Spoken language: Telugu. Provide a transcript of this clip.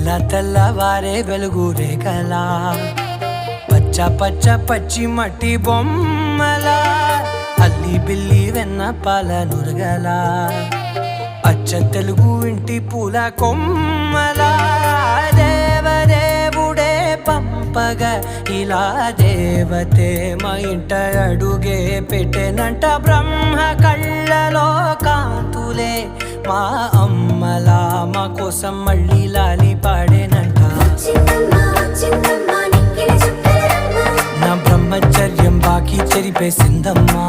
తెల్లవారే వెలుగు రేఖలా పచ్చ పచ్చ పచ్చి మట్టి బొమ్మలా అల్లి బిల్లి వెన్న పాల నురగలా అచ్చ తెలుగు ఇంటి పూల కొమ్మలా దేవదేవుడే పంపగా ఇలా దేవతే మా ఇంట అడుగే పెట్టెనంట బ్రహ్మ కళ్ళలో కాంతులే మా అమ్మలా మా కోసం మళ్ళీ లాలి పాడేనంట నా బ్రహ్మచర్యం బాకీ చెరిపేసిందమ్మా.